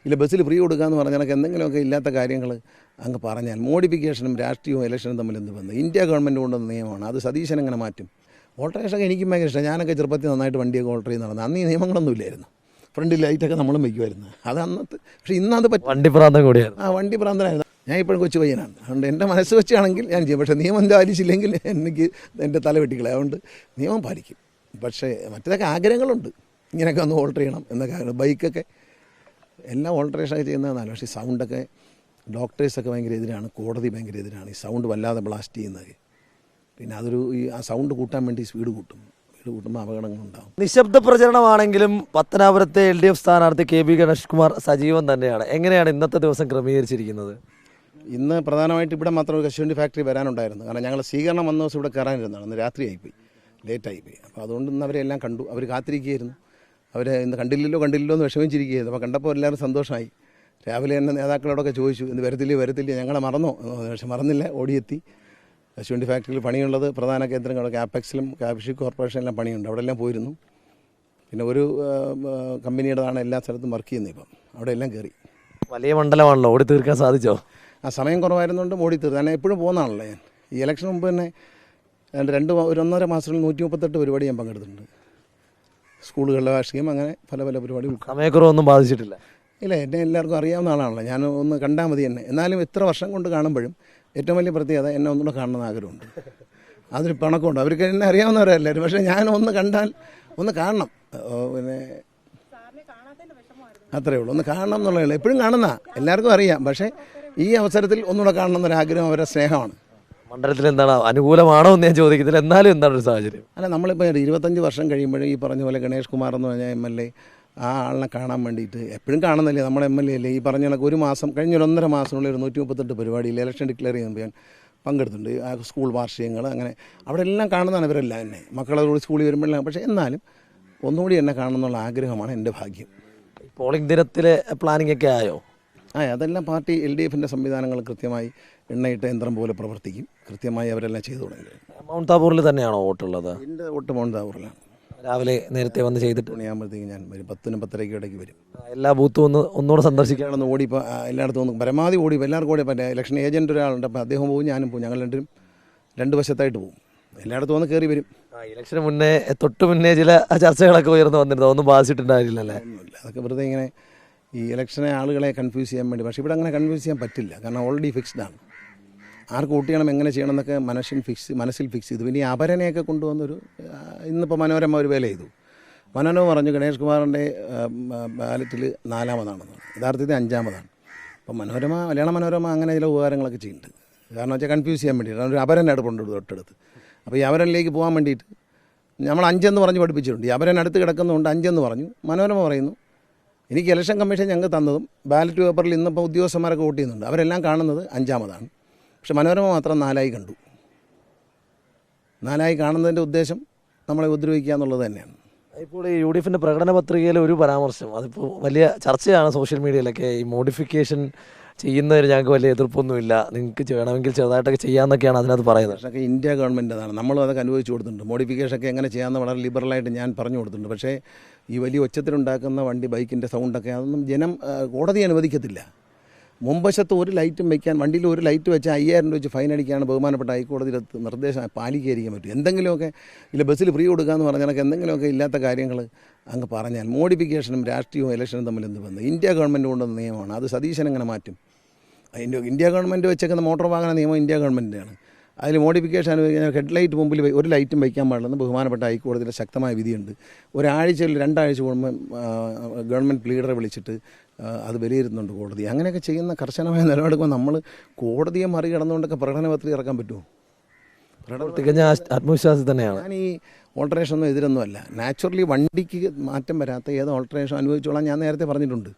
ഇല്ല ബസ്സിൽ ഫ്രീ കൊടുക്കാമെന്ന് പറഞ്ഞാൽ എന്തെങ്കിലുമൊക്കെ ഇല്ലാത്ത കാര്യങ്ങൾ അങ്ങ് പറഞ്ഞാൽ മോഡിഫിക്കേഷനും രാഷ്ട്രീയവും ഇലക്ഷനും തമ്മിൽ എന്ത് ബന്ധം? ഇന്ത്യ ഗവൺമെൻറ് കൊണ്ടുവന്ന നിയമമാണ്, അത് സതീശൻ എങ്ങനെ മാറ്റും? ഓൾട്ടറേഷനൊക്കെ എനിക്കും ഭയങ്കര ഇഷ്ടം. ഞാനൊക്കെ ചെറുപ്പത്തിൽ നന്നായിട്ട് വണ്ടിയൊക്കെ ഓൾട്ടർ ചെയ്ത് നടന്നു. അന്ന് ഈ നിയമങ്ങളൊന്നും ഇല്ലായിരുന്നു. ഫ്രണ്ടിൽ ലൈറ്റൊക്കെ നമ്മളും വയ്ക്കുമായിരുന്നു. അത് അന്നത്തെ. പക്ഷേ ഇന്നത് പറ്റും. വണ്ടി പ്രാന്തം കൂടിയായിരുന്നു. വണ്ടി പ്രാന്തനായിരുന്നു. ഞാൻ ഇപ്പോഴും കൊച്ചു പയ്യനാണ്. അതുകൊണ്ട് എൻ്റെ മനസ്സ് വെച്ചാണെങ്കിൽ ഞാൻ ചെയ്യും. പക്ഷേ നിയമം പാലിച്ചില്ലെങ്കിൽ എനിക്ക് എൻ്റെ തല വെട്ടിക്കളയും. അതുകൊണ്ട് നിയമം പാലിക്കും. പക്ഷേ മറ്റേതൊക്കെ ആഗ്രഹങ്ങളുണ്ട്, ഇങ്ങനെയൊക്കെ ഒന്ന് ഓൾട്ടർ ചെയ്യണം എന്നൊക്കെ. ബൈക്കൊക്കെ എല്ലാം ഓൾട്ടറേഷനൊക്കെ ചെയ്യുന്നതെന്നല്ല. പക്ഷേ സൗണ്ടൊക്കെ ഡോക്ടേഴ്സൊക്കെ ഭയങ്കര എതിരാണ്, കോടതി ഭയങ്കര എതിരാണ് ഈ സൗണ്ട് വല്ലാതെ ബ്ലാസ്റ്റ് ചെയ്യുന്നത്. പിന്നെ അതൊരു ആ സൗണ്ട് കൂട്ടാൻ വേണ്ടി സ്പീഡ് കൂട്ടുമ്പോൾ അപകടങ്ങളുണ്ടാകും. നിശബ്ദ പ്രചരണമാണെങ്കിലും പത്തനാപുരത്തെ LDF സ്ഥാനാർത്ഥി KB ഗണേഷ് കുമാർ സജീവം തന്നെയാണ്. എങ്ങനെയാണ് ഇന്നത്തെ ദിവസം ക്രമീകരിച്ചിരിക്കുന്നത്? ഇന്ന് പ്രധാനമായിട്ട് ഇവിടെ മാത്രം ഒരു കശുവണ്ടി ഫാക്ടറി വരാനുണ്ടായിരുന്നു. കാരണം ഞങ്ങൾ സ്വീകരണം വന്ന ദിവസം ഇവിടെ കയറാനിരുന്നതാണ്. ഇന്ന് രാത്രിയായിപ്പോയി, ലേറ്റായിപ്പോയി. അപ്പോൾ അതുകൊണ്ട് ഇന്ന് അവരെല്ലാം കണ്ടു. അവർ കാത്തിരിക്കുകയായിരുന്നു. അവർ ഇന്ന് കണ്ടില്ലല്ലോ എന്ന് വിഷമിച്ചിരിക്കുകയായിരുന്നു. അപ്പോൾ കണ്ടപ്പോൾ എല്ലാവരും സന്തോഷമായി. രാവിലെ തന്നെ നേതാക്കളോടൊക്കെ ചോദിച്ചു, ഇന്ന് വരത്തില്ലേ ഞങ്ങളെ മറന്നോ? പക്ഷെ മറന്നില്ല, ഓടിയെത്തി. കശുവണ്ടി ഫാക്ടറിയിൽ പണിയുള്ളത് പ്രധാന കേന്ദ്രങ്ങളൊക്കെ ആപ്പെക്സിലും കാർഷിക കോർപ്പറേഷനിലും പണിയുണ്ട്. അവിടെ എല്ലാം പോയിരുന്നു. പിന്നെ ഒരു കമ്പനിയുടേതാണ് എല്ലാ സ്ഥലത്തും വർക്ക് ചെയ്യുന്നത്. ഇപ്പം അവിടെ എല്ലാം കയറി. വലിയ മണ്ഡലമാണല്ലോ, ഓടി തീർക്കാൻ സാധിച്ചോ? ആ സമയം കുറവായിരുന്നുകൊണ്ട് ഓടി തീർന്നു. ഞാൻ എപ്പോഴും പോകുന്നതാണല്ലോ. ഞാൻ ഈ ഇലക്ഷൻ മുമ്പ് തന്നെ ഒരു 1.5 മാസത്തിൽ 138 പരിപാടി ഞാൻ പങ്കെടുത്തിട്ടുണ്ട്. സ്കൂളുകളിലെ വാർഷികം, അങ്ങനെ പല പരിപാടി. സമയക്കുറവൊന്നും ബാധിച്ചിട്ടില്ല? ഇല്ല, എന്നെ എല്ലാവർക്കും അറിയാവുന്ന ആളാണല്ലോ. ഞാൻ ഒന്ന് കണ്ടാൽ മതി എന്നെ. എന്നാലും ഇത്ര വർഷം കൊണ്ട് കാണുമ്പോഴും ഏറ്റവും വലിയ പ്രത്യേകത എന്നെ ഒന്നുകൂടെ കാണണമെന്ന് ആഗ്രഹമുണ്ട്. അതൊരു പണക്കമുണ്ട്. അവർക്ക് എന്നെ അറിയാവുന്നവരല്ലായിരുന്നു. പക്ഷേ ഞാൻ ഒന്ന് കണ്ടാൽ ഒന്ന് കാണണം. പിന്നെ അത്രയേ ഉള്ളൂ, ഒന്ന് കാണണം എന്നുള്ളതല്ല. എപ്പോഴും കാണുന്ന എല്ലാവർക്കും അറിയാം. പക്ഷേ ഈ അവസരത്തിൽ ഒന്നുകൂടെ കാണണം എന്നൊരാഗ്രഹം അവരുടെ സ്നേഹമാണ്. മണ്ഡലത്തിൽ എന്താണ് അനുകൂലമാണോ എന്ന് ഞാൻ ചോദിക്കുന്നില്ല, എന്നാലും എന്താണ് ഒരു സാഹചര്യം? അല്ല, നമ്മളിപ്പോൾ 25 വർഷം കഴിയുമ്പോഴും ഈ പറഞ്ഞ പോലെ ഗണേഷ് കുമാർ എന്ന് പറഞ്ഞാൽ MLA, ആ ആളിനെ കാണാൻ വേണ്ടിയിട്ട് എപ്പോഴും കാണുന്നില്ലേ നമ്മുടെ MLA അല്ലേ. ഈ പറഞ്ഞ കണക്ക് ഒരു മാസം കഴിഞ്ഞൊരു 1.5 മാസത്തിനുള്ളിൽ ഒരു 138 പരിപാടിയിൽ ഇലക്ഷൻ ഡിക്ലെയർ ചെയ്യുമ്പോൾ ഞാൻ പങ്കെടുത്തിട്ടുണ്ട്. ആ സ്കൂൾ വാർഷികങ്ങൾ, അങ്ങനെ അവിടെ എല്ലാം കാണുന്നതാണ് ഇവരെല്ലാം എന്നെ. മക്കളോട് സ്കൂളിൽ വരുമ്പോഴെല്ലാം. പക്ഷേ എന്നാലും ഒന്നുകൂടി എന്നെ കാണണമെന്നുള്ള ആഗ്രഹമാണ് എൻ്റെ ഭാഗ്യം. പോളിംഗ് ദിനത്തിലെ പ്ലാനിംഗ് ഒക്കെ ആയോ? അതെല്ലാം പാർട്ടി LDFൻ്റെ സംവിധാനങ്ങൾ കൃത്യമായി എണ്ണയിട്ട യന്ത്രം പോലെ പ്രവർത്തിക്കും. കൃത്യമായി അവരെല്ലാം ചെയ്തു തുടങ്ങി. മൗണ്ട് താബൂറിൽ തന്നെയാണോ വോട്ടുള്ളത്? എൻ്റെ വോട്ട് മൗണ്ട് താബൂറിലാണ്. രാവിലെ നേരത്തെ വന്ന് ചെയ്തിട്ട് മണിയാകുമ്പോഴത്തേക്ക് ഞാൻ വരും. 10-നും 10:30 ഇടയ്ക്ക് വരും. എല്ലാ ബൂത്തും ഒന്നുകൂടെ സന്ദർശിക്കുകയാണെന്ന് ഓടി. ഇപ്പോൾ എല്ലായിടത്തും ഒന്ന് പരമാവധി ഓടി. എല്ലാവർക്കും ഓടി. പറ്റേ ഇലക്ഷൻ ഏജൻറ്റ് ഒരാളുണ്ട്. അപ്പോൾ അദ്ദേഹം പോകും, ഞാനും പോകും. ഞങ്ങൾ രണ്ട് വശത്തായിട്ട് പോകും. എല്ലായിടത്തും ഒന്ന് കയറി വരും. ഇലക്ഷന് മുന്നേ തൊട്ട് മുന്നേ ചില ചർച്ചകളൊക്കെ ഉയർന്നു വന്നിരുന്നു, ഒന്നും ബാധിച്ചിട്ടുണ്ടായിരുന്നില്ലല്ലേ? ഒന്നുമില്ല, അതൊക്കെ വെറുതെ ഇങ്ങനെ ഈ ഇലക്ഷനെ ആളുകളെ കൺഫ്യൂസ് ചെയ്യാൻ വേണ്ടി. പക്ഷേ ഇവിടെ അങ്ങനെ കൺഫ്യൂസ് ചെയ്യാൻ പറ്റില്ല. കാരണം ഓൾറെഡി ഫിക്സ്ഡ് ആണ്. ആർക്ക് വോട്ട് ചെയ്യണം, എങ്ങനെ ചെയ്യണം എന്നൊക്കെ മനസ്സിൽ ഫിക്സ് ചെയ്തു. പിന്നെ ഈ അപരനെയൊക്കെ കൊണ്ടുവന്നൊരു ഇന്നിപ്പോൾ മനോരമ ഒരു വേല ചെയ്തു. മനോരമ പറഞ്ഞു ഗണേഷ് കുമാറിൻ്റെ ബാലറ്റിൽ 4ാമതാണെന്നാണ്. യഥാർത്ഥത്തിൽ 5ാമതാണ്. അപ്പം മലയാള മനോരമ അങ്ങനെ ചില ഉപകാരങ്ങളൊക്കെ ചെയ്യുന്നുണ്ട്. കാരണം വെച്ചാൽ കൺഫ്യൂസ് ചെയ്യാൻ വേണ്ടിയിട്ട്. ഒരു അപരൻ അടുപ്പുണ്ട് തൊട്ടടുത്ത്. അപ്പോൾ ഈ അപരനിലേക്ക് പോകാൻ വേണ്ടിയിട്ട് നമ്മൾ 5 പറഞ്ഞ് പഠിപ്പിച്ചിട്ടുണ്ട്. ഈ അപരൻ അടുത്ത് കിടക്കുന്നതുകൊണ്ട് 5 പറഞ്ഞു. മനോരമ പറയുന്നു എനിക്ക് ഇലക്ഷൻ കമ്മീഷൻ ഞങ്ങൾക്ക് തന്നതും ബാലറ്റ് പേപ്പറിൽ ഇന്നിപ്പോൾ ഉദ്യോഗസ്ഥന്മാരൊക്കെ വോട്ട് ചെയ്യുന്നുണ്ട്, അവരെല്ലാം കാണുന്നത് 5ാമതാണ്. പക്ഷെ മനോരമ മാത്രം 4 കണ്ടു. 4 കാണുന്നതിൻ്റെ ഉദ്ദേശം നമ്മളെ ഉപദ്രവിക്കുക എന്നുള്ളത് തന്നെയാണ്. ഇപ്പോൾ ഈ UDFൻ്റെ പ്രകടന പത്രികയിൽ ഒരു പരാമർശം, അതിപ്പോൾ വലിയ ചർച്ചയാണ് സോഷ്യൽ മീഡിയയിലൊക്കെ. ഈ മോഡിഫിക്കേഷൻ ചെയ്യുന്നതിന് ഞങ്ങൾക്ക് വലിയ എതിർപ്പൊന്നുമില്ല, നിങ്ങൾക്ക് വേണമെങ്കിൽ ചെറുതായിട്ടൊക്കെ ചെയ്യാമെന്നൊക്കെയാണ് അതിനകത്ത് പറയുന്നത്. പക്ഷേ ഇന്ത്യ ഗവൺമെൻറ്റാണ്, നമ്മളും അതൊക്കെ അനുഭവിച്ചു കൊടുത്തിട്ടുണ്ട്. മോഡിഫിക്കേഷനൊക്കെ എങ്ങനെ ചെയ്യാമെന്ന് വളരെ ലിബറലായിട്ട് ഞാൻ പറഞ്ഞു കൊടുത്തിട്ടുണ്ട്. പക്ഷേ ഈ വലിയ ഒച്ചത്തിലുണ്ടാക്കുന്ന ബൈക്കിൻ്റെ സൗണ്ടൊക്കെ അതൊന്നും കോടതി അനുവദിക്കത്തില്ല. മുൻവശത്ത് ഒരു ലൈറ്റും വയ്ക്കാൻ, വണ്ടിയിൽ ഒരു ലൈറ്റ് വെച്ചാൽ 5000 രൂപ വെച്ച് ഫൈൻ അടിക്കുകയാണ് ബഹുമാനപ്പെട്ട ഹൈക്കോടതിയുടെ നിർദ്ദേശം പാലിക്കാതിരിക്കാൻ പറ്റും. എന്തെങ്കിലുമൊക്കെ ഇല്ല ബസ്സിൽ ഫ്രീ കൊടുക്കാമെന്ന് പറഞ്ഞാൽ എന്തെങ്കിലുമൊക്കെ ഇല്ലാത്ത കാര്യങ്ങൾ അങ്ങ് പറഞ്ഞാൽ മോഡിഫിക്കേഷനും രാഷ്ട്രീയവും ഇലക്ഷനും തമ്മിൽ എന്ത് ബന്ധം? ഇന്ത്യ ഗവൺമെൻറ് കൊണ്ടുവന്ന നിയമമാണ്, അത് സതീശൻ എങ്ങനെ മാറ്റും? ഇന്ത്യ ഗവൺമെൻറ് വെച്ചേക്കുന്ന മോട്ടോർ വാഹന നിയമം ഇന്ത്യ ഗവൺമെൻറ്റിൻ്റെയാണ്. അതിൽ മോഡിഫിക്കേഷൻ അനുവദിക്കാൻ ഹെഡ്ലൈറ്റ് മുമ്പിൽ ഒരു ലൈറ്റും വയ്ക്കാൻ പാടില്ലെന്ന് ബഹുമാനപ്പെട്ട ഹൈക്കോടതിയുടെ ശക്തമായ വിധിയുണ്ട്. ഒരാഴ്ചയിൽ 2 ആഴ്ച കൂടുമ്പോൾ ഗവൺമെൻറ് പ്ലീഡറെ വിളിച്ചിട്ട് അത് വിലയിരുത്തുന്നുണ്ട് കോടതി. അങ്ങനെയൊക്കെ ചെയ്യുന്ന കർശനമായ നിലപാടെടുക്കുമ്പോൾ നമ്മൾ കോടതിയെ മറികടന്നുകൊണ്ടൊക്കെ പ്രകടന പത്രിക ഇറക്കാൻ പറ്റുമോ? തികഞ്ഞ ആത്മവിശ്വാസം തന്നെയാണ്. ഞാൻ ഈ ഓൾട്ടറേഷനൊന്നും എതിരൊന്നുമല്ല. നാച്ചുറലി വണ്ടിക്ക് മാറ്റം വരാത്ത ഏത് ഓൾട്ടറേഷൻ അനുഭവിച്ചോളാം ഞാൻ നേരത്തെ പറഞ്ഞിട്ടുണ്ട്.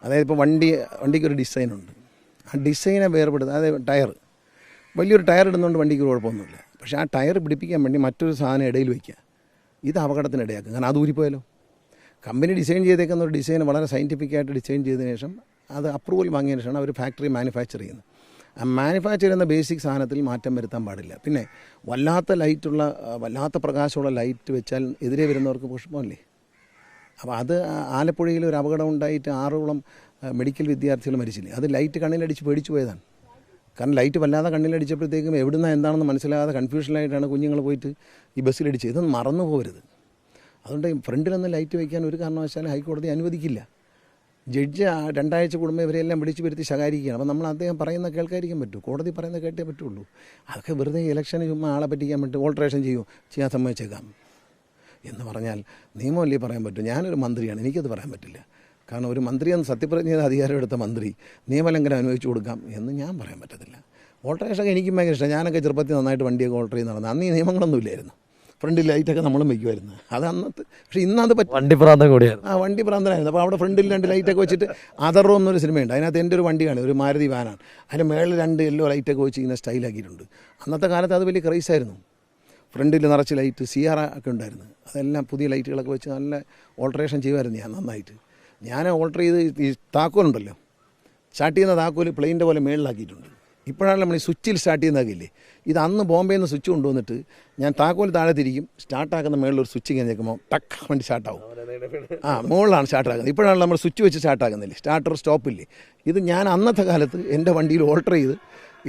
അതായത് ഇപ്പോൾ വണ്ടിക്കൊരു ഡിസൈനുണ്ട്, ആ ഡിസൈനെ വേർപെടുത്തുക. അതായത് വലിയൊരു ടയർ ഇടുന്നതുകൊണ്ട് വണ്ടിക്ക് കുഴപ്പമൊന്നുമില്ല. പക്ഷേ ആ ടയർ പിടിപ്പിക്കാൻ വേണ്ടി മറ്റൊരു സാധനം ഇടയിൽ വയ്ക്കുക, ഇത് അപകടത്തിനിടയാക്കും. കാരണം അത് ഊരിപ്പോയാലോ? കമ്പനി ഡിസൈൻ ചെയ്തേക്കുന്ന ഒരു ഡിസൈൻ വളരെ സയൻറ്റിഫിക്കായിട്ട് ഡിസൈൻ ചെയ്തതിനു ശേഷം അത് അപ്രൂവൽ വാങ്ങിയതിനു ശേഷമാണ് അവർ ഫാക്ടറി മാനുഫാക്ചർ ചെയ്യുന്നത്. ആ മാനുഫാക്ചർ ചെയ്യുന്ന ബേസിക് സാധനത്തിൽ മാറ്റം വരുത്താൻ പാടില്ല. പിന്നെ വല്ലാത്ത പ്രകാശമുള്ള ലൈറ്റ് വെച്ചാൽ എതിരെ വരുന്നവർക്ക് പുഷ്പമല്ലേ? അപ്പോൾ അത് ആലപ്പുഴയിൽ ഒരു അപകടം ഉണ്ടായിട്ട് 6ഓളം മെഡിക്കൽ വിദ്യാർത്ഥികൾ മരിച്ചില്ലേ, അത് ലൈറ്റ് കണ്ണിലടിച്ച് പേടിച്ചു പോയതാണ്. കാരണം ലൈറ്റ് വല്ലാതെ കണ്ണിലടിച്ചപ്പോഴത്തേക്കും എവിടുന്ന എന്താണെന്ന് മനസ്സിലാകാതെ കൺഫ്യൂഷനായിട്ടാണ് കുഞ്ഞുങ്ങൾ പോയിട്ട് ഈ ബസ്സിലടിച്ചത്. ഇതൊന്നും മറന്നു പോകരുത്. അതുകൊണ്ട് ഫ്രണ്ടിലൊന്നും ലൈറ്റ് വയ്ക്കാൻ ഒരു കാരണവശാലും ഹൈക്കോടതി അനുവദിക്കില്ല. ജഡ്ജ് 2 ആഴ്ച കൂടുമ്പോൾ ഇവരെല്ലാം വിളിച്ചു വരുത്തി ശകാരിക്കുകയാണ്. അപ്പോൾ നമ്മൾ അദ്ദേഹം പറയുന്ന കേൾക്കാതിരിക്കാൻ പറ്റൂ, കോടതി പറയുന്നത് കേട്ടേ പറ്റുള്ളൂ. അതൊക്കെ വെറുതെ ഇലക്ഷന് ചുമ്മാ ആളെ പറ്റിക്കാൻ വേണ്ടി ഓൾട്രേഷൻ ചെയ്യാൻ സമ്മതിച്ചേക്കാം എന്ന് പറഞ്ഞാൽ നിയമമല്ലേ പറയാൻ പറ്റും. ഞാനൊരു മന്ത്രിയാണ്, എനിക്കത് പറയാൻ പറ്റില്ല. കാരണം ഒരു മന്ത്രിയെന്ന് സത്യപ്രതിജ്ഞ ചെയ്ത അധികാരം എടുത്ത മന്ത്രി നിയമലംഘനം അനുവദിച്ചു കൊടുക്കാം എന്ന് ഞാൻ പറയാൻ പറ്റത്തില്ല. ഓൾട്രേഷനൊക്കെ എനിക്കും ഭയങ്കര ഇഷ്ടം. ഞാനൊക്കെ ചെറുപ്പത്തിൽ നന്നായിട്ട് വണ്ടിയൊക്കെ ഓൾട്ടർ ചെയ്ത് നടന്നു. അന്ന് ഈ നിയമങ്ങളൊന്നും ഇല്ലായിരുന്നു. ഫ്രണ്ടിൽ ലൈറ്റൊക്കെ നമ്മളും വയ്ക്കുമായിരുന്നു. അത് അന്നത്തെ, പക്ഷേ ഇന്നത് വണ്ടി പ്രാന്തം കൂടിയായിരുന്നു. വണ്ടി പ്രാന്തനായിരുന്നു. അപ്പോൾ അവിടെ ഫ്രണ്ടിൽ 2 ലൈറ്റൊക്കെ വെച്ചിട്ട് അതറോ എന്നൊരു സിനിമയുണ്ട്. അതിനകത്ത് എൻ്റെ ഒരു വണ്ടിയാണ്, ഒരു മാരുതി വാനാണ്. അതിന് മേളിൽ 2 യെല്ലോ ലൈറ്റൊക്കെ വെച്ച് ഇങ്ങനെ സ്റ്റൈലാക്കിയിട്ടുണ്ട്. അന്നത്തെ കാലത്ത് അത് വലിയ ക്രൈസായിരുന്നു. ഫ്രണ്ടിൽ നിറച്ച് ലൈറ്റ് CR ഒക്കെ ഉണ്ടായിരുന്നു. അതെല്ലാം പുതിയ ലൈറ്റുകളൊക്കെ വെച്ച് നല്ല ഓൾട്രേഷൻ ചെയ്യുമായിരുന്നു ഞാൻ നന്നായിട്ട്. ഞാൻ ഓൾട്ടർ ചെയ്ത് ഈ താക്കോലുണ്ടല്ലോ, സ്റ്റാർട്ട് ചെയ്യുന്ന താക്കോൽ പ്ലെയിൻ്റെ പോലെ മേളിലാക്കിയിട്ടുണ്ട്. ഇപ്പോഴാണ് നമ്മൾ ഈ സ്വിച്ചിൽ സ്റ്റാർട്ട് ചെയ്യുന്നതാകില്ലേ, ഇത് അന്ന് ബോംബെയിൽ നിന്ന് സ്വിച്ച് കൊണ്ടുവന്നിട്ട് ഞാൻ താക്കോൽ താഴെ തിരിക്കും, സ്റ്റാർട്ടാക്കുന്ന മേളിലൊരു സ്വിച്ച് ഇങ്ങനെ നിൽക്കുമ്പോൾ ടക്ക് വണ്ടി സ്റ്റാർട്ടാവും. മുകളിലാണ് സ്റ്റാർട്ടാക്കുന്നത്. ഇപ്പോഴാണ് നമ്മൾ സ്വിച്ച് വെച്ച് സ്റ്റാർട്ടാക്കുന്നില്ലേ, സ്റ്റാർട്ടർ സ്റ്റോപ്പില്ലേ. ഇത് ഞാൻ അന്നത്തെ കാലത്ത് എൻ്റെ വണ്ടിയിൽ ഓൾട്ടർ ചെയ്ത്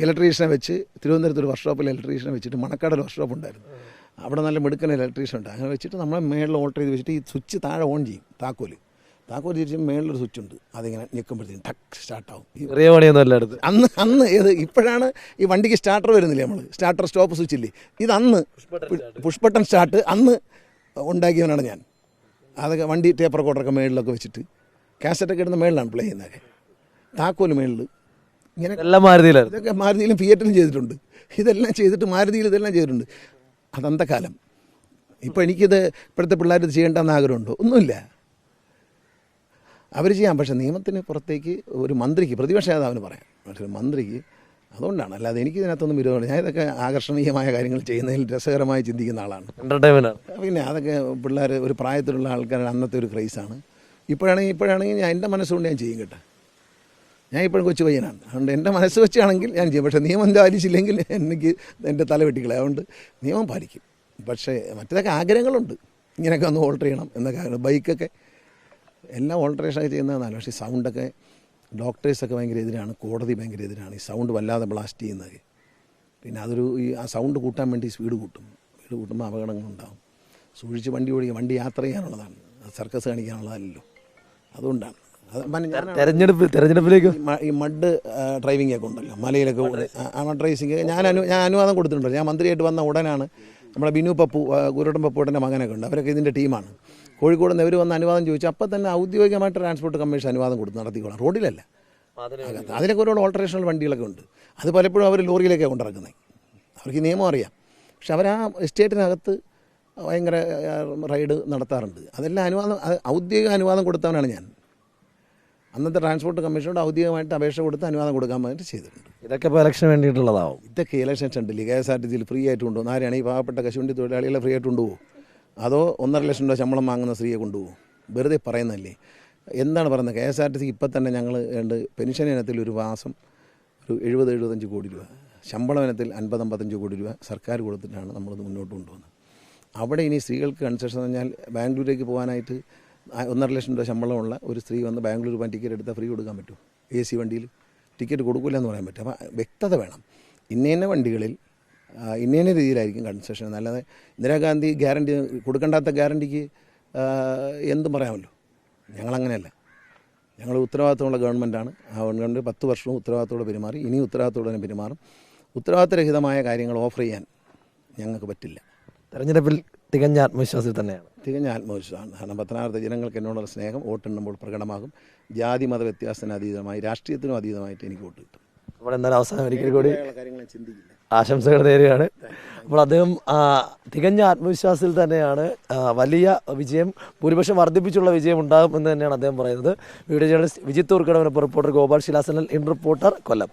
ഇലക്ട്രീഷ്യനെ വെച്ച് തിരുവനന്തപുരത്ത് ഒരു വർക്ക്ഷോപ്പിൽ ഇലക്ട്രീഷ്യനെ വെച്ചിട്ട് മണക്കാട് വർക്ക്ഷോപ്പ് ഉണ്ടായിരുന്നു, അവിടെ നല്ല മിടുക്കൻ ഇലക്ട്രീഷ്യൻ ഉണ്ട്. അങ്ങനെ വെച്ചിട്ട് നമ്മൾ മേളിൽ ഓൾട്ടർ ചെയ്ത് വെച്ചിട്ട് ഈ സ്വിച്ച് താഴെ ഓൺ ചെയ്യും. താക്കോൽ തിരിച്ച് മേളിലൊരു സ്വിച്ച് ഉണ്ട്, അതിങ്ങനെ ഞെക്കുമ്പോഴത്തേക്കും ടക്ക് സ്റ്റാർട്ടാവും. ചെറിയ പണിയൊന്നും അല്ല അടുത്ത്. അന്ന് ഏത് ഇപ്പോഴാണ് ഈ വണ്ടിക്ക് സ്റ്റാർട്ടർ വരുന്നില്ലേ, നമ്മൾ സ്റ്റാർട്ടർ സ്റ്റോപ്പ് സ്വിച്ച് ഇല്ലേ, ഇതന്ന് പുഷ് ബട്ടൺ സ്റ്റാർട്ട് അന്ന് ഉണ്ടാക്കിയവനാണ് ഞാൻ. അതൊക്കെ വണ്ടി ടേപ്പ് റെക്കോർഡറൊക്കെ മേളിലൊക്കെ വെച്ചിട്ട് കാസറ്റൊക്കെ ഇടുന്ന മേളിലാണ് പ്ലേ ചെയ്യുന്നതൊക്കെ. താക്കോൽ മേളിൽ ഇങ്ങനെ എല്ലാം മാരുതിയിലായിരുന്നു. ഇതൊക്കെ മാരുതിയിലും ഫിയറ്റിലും ചെയ്തിട്ടുണ്ട്. ഇതെല്ലാം ചെയ്തിട്ട് മാരുതിയിൽ ഇതെല്ലാം ചെയ്തിട്ടുണ്ട്. അതന്നത്തെ കാലം. ഇപ്പോൾ എനിക്കിത് ഇപ്പോഴത്തെ പിള്ളേർ ഇത് ചെയ്യേണ്ടെന്ന് ആഗ്രഹമുണ്ടോ? ഒന്നുമില്ല, അവർ ചെയ്യാം. പക്ഷേ നിയമത്തിന് പുറത്തേക്ക് ഒരു മന്ത്രിക്ക്, പ്രതിപക്ഷ നേതാവിന് പറയാം, പക്ഷേ ഒരു മന്ത്രിക്ക് അതുകൊണ്ടാണ്. അല്ലാതെ എനിക്ക് ഇതിനകത്തൊന്നും വിരോധമില്ല. ഞാൻ ഇതൊക്കെ ആകർഷണീയമായ കാര്യങ്ങൾ ചെയ്യുന്നതിൽ രസകരമായി ചിന്തിക്കുന്ന ആളാണ്. എൻ്റർടൈൻമെൻറ്റാണ്. പിന്നെ അതൊക്കെ പിള്ളേർ, ഒരു പ്രായത്തിലുള്ള ആൾക്കാരുടെ അന്നത്തെ ഒരു ക്രൈസാണ്. ഇപ്പോഴാണെങ്കിൽ ഞാൻ എൻ്റെ മനസ്സുകൊണ്ട് ഞാൻ ചെയ്യും കേട്ടോ. ഞാൻ ഇപ്പോഴും കൊച്ചു പയ്യനാണ്, അതുകൊണ്ട് എൻ്റെ മനസ്സ് വെച്ചാണെങ്കിൽ ഞാൻ ചെയ്യും. പക്ഷേ നിയമം പാലിച്ചില്ലെങ്കിൽ എനിക്ക് എൻ്റെ തല വെട്ടിക്കളെ. അതുകൊണ്ട് നിയമം പാലിക്കും. പക്ഷേ മറ്റേതൊക്കെ ആഗ്രഹങ്ങളുണ്ട്, ഇങ്ങനെയൊക്കെ ഒന്ന് ഓൾട്ടർ ചെയ്യണം എന്നൊക്കെ ആഗ്രഹം. ബൈക്കൊക്കെ എല്ലാം ഓൾട്ടറേഷനൊക്കെ ചെയ്യുന്നതാണ്. പക്ഷേ സൗണ്ടൊക്കെ ഡോക്ടേഴ്സൊക്കെ ഭയങ്കര എതിരാണ്, കോടതി ഭയങ്കര എതിരാണ് ഈ സൗണ്ട് വല്ലാതെ ബ്ലാസ്റ്റ് ചെയ്യുന്നത്. പിന്നെ ആ സൗണ്ട് കൂട്ടാൻ വേണ്ടി സ്പീഡ് കൂട്ടുമ്പോൾ അപകടങ്ങളുണ്ടാകും. സൂക്ഷിച്ച് വണ്ടി ഓടിക്കുക. വണ്ടി യാത്ര ചെയ്യാനുള്ളതാണ്, സർക്കസ് കാണിക്കാനുള്ളതല്ലോ. അതുകൊണ്ടാണ് തെരഞ്ഞെടുപ്പിലേക്ക് ഈ മഡ് ഡ്രൈവിംഗ് ഒക്കെ ഉണ്ടല്ലോ, മലയിലൊക്കെ മഡ് റേസിംഗ് ഞാൻ അനുവാദം കൊടുത്തിട്ടുണ്ട്. ഞാൻ മന്ത്രിയായിട്ട് വന്ന ഉടനാണ് നമ്മുടെ ബിനു പപ്പു, കുരുടൻ പപ്പുവിൻ്റെ മകനൊക്കെ ഉണ്ട്, അവരൊക്കെ ഇതിൻ്റെ ടീമാണ്. കോഴിക്കോട് നിന്ന് ഇവർ വന്ന് അനുവാദം ചോദിച്ചു. അപ്പോൾ തന്നെ ഔദ്യോഗികമായിട്ട് ട്രാൻസ്പോർട്ട് കമ്മീഷൻ അനുവാദം കൊടുത്ത് നടത്തിക്കോളാം. റോഡിലല്ല, അതിലൊക്കെ ഒരുപാട് ഓൾട്ടറേഷണൽ വണ്ടികളൊക്കെ ഉണ്ട്. അത് പലപ്പോഴും അവർ ലോറിയിലേക്കാണ് കൊണ്ടിറക്കുന്നത്. അവർക്ക് നിയമം അറിയാം. പക്ഷെ അവർ ആ എസ്റ്റേറ്റിനകത്ത് ഭയങ്കര റൈഡ് നടത്താറുണ്ട്. അതെല്ലാം ഔദ്യോഗിക അനുവാദം കൊടുത്തവനാണ് ഞാൻ. അന്നത്തെ ട്രാൻസ്പോർട്ട് കമ്മീഷനോട് ഔദ്യോഗികമായിട്ട് അപേക്ഷ കൊടുത്ത് അനുവാദം കൊടുക്കാൻ വേണ്ടിയിട്ട് ചെയ്തിട്ടുണ്ട്. ഇതൊക്കെ ഇപ്പോൾ ഇലക്ഷന് വേണ്ടിയിട്ടുള്ളതാവും. ഇതൊക്കെ ഇലക്ഷൻ ഉണ്ടല്ലേ. KSRTCയിൽ ഫ്രീ ആയിട്ട് കൊണ്ടുപോകും. ആരെയാണ് ഈ പാവപ്പെട്ട കശുവണ്ടി തൊഴിലാളികളെ ഫ്രീ ആയിട്ട് കൊണ്ടുപോകും? അതോ 1.5 ലക്ഷം രൂപ ശമ്പളം വാങ്ങുന്ന സ്ത്രീയെ കൊണ്ടുപോകും? വെറുതെ പറയുന്നതല്ലേ. എന്താണ് പറയുന്നത്? KSRTC ഇപ്പം തന്നെ ഞങ്ങൾ പെൻഷൻ ഇനത്തിൽ ഒരു മാസം ഒരു 70-75 കോടി രൂപ, ശമ്പളം ഇനത്തിൽ 50-55 കോടി രൂപ സർക്കാർ കൊടുത്തിട്ടാണ് നമ്മളിത് മുന്നോട്ട് കൊണ്ടുപോകുന്നത്. അവിടെ ഇനി സ്ത്രീകൾക്ക് കൺസെഷൻ എന്ന് പറഞ്ഞാൽ ബാംഗ്ലൂരേക്ക് പോകാനായിട്ട് 1.5 ലക്ഷം രൂപ ശമ്പളമുള്ള ഒരു സ്ത്രീ വന്ന് ബാംഗ്ലൂർ പോകാൻ ടിക്കറ്റ് എടുത്താൽ ഫ്രീ കൊടുക്കാൻ പറ്റും? AC വണ്ടിയിൽ ടിക്കറ്റ് കൊടുക്കില്ല എന്ന് പറയാൻ പറ്റും. അപ്പോൾ വ്യക്തത വേണം. ഇന്ന വണ്ടികളിൽ ഇന്ന രീതിയിലായിരിക്കും കൺസെഷൻ. അല്ലാതെ ഇന്ദിരാഗാന്ധി ഗ്യാരണ്ടി കൊടുക്കേണ്ടാത്ത ഗ്യാരണ്ടിക്ക് എന്തും പറയാമല്ലോ. ഞങ്ങളങ്ങനെയല്ല. ഞങ്ങൾ ഉത്തരവാദിത്തമുള്ള ഗവൺമെൻറ്റാണ്. ആ ഗവൺമെൻറ് 10 വർഷവും ഉത്തരവാദിത്തത്തോടെ പെരുമാറി, ഇനിയും ഉത്തരവാദിത്തത്തോടെ പെരുമാറും. ഉത്തരവാദിത്തരഹിതമായ കാര്യങ്ങൾ ഓഫർ ചെയ്യാൻ ഞങ്ങൾക്ക് പറ്റില്ല. തെരഞ്ഞെടുപ്പിൽ തികഞ്ഞ ആത്മവിശ്വാസത്തിൽ തന്നെയാണ്. തികഞ്ഞ ആത്മവിശ്വാസമാണ്. കാരണം പത്തനാപുരത്തെ ജനങ്ങൾക്ക് എന്നോടുള്ള സ്നേഹം വോട്ടെണ്ണുമ്പോൾ പ്രകടമാകും. ജാതി മത വ്യത്യാസത്തിന് അതീതമായി, രാഷ്ട്രീയത്തിനും അതീതമായിട്ട് എനിക്ക് വോട്ട് കിട്ടും. നമ്മൾ എന്തായാലും അവസാനം ഒരിക്കൽ കൂടി കാര്യങ്ങൾ ചിന്തിക്കില്ല. ആശംസകൾ നേരുകയാണ്. അപ്പോൾ അദ്ദേഹം തികഞ്ഞ ആത്മവിശ്വാസത്തിൽ തന്നെയാണ്. വലിയ വിജയം, ഭൂരിപക്ഷം വർദ്ധിപ്പിച്ചുള്ള വിജയം ഉണ്ടാകും എന്ന് തന്നെയാണ് അദ്ദേഹം പറയുന്നത്. വീഡിയോ ജേർണലിസ്റ്റ് വിജിത്ത് ഉർക്കടവനൊപ്പം റിപ്പോർട്ടർ ഗോപാൽ ശിലാസനൽ, ഇൻ റിപ്പോർട്ടർ, കൊല്ലം.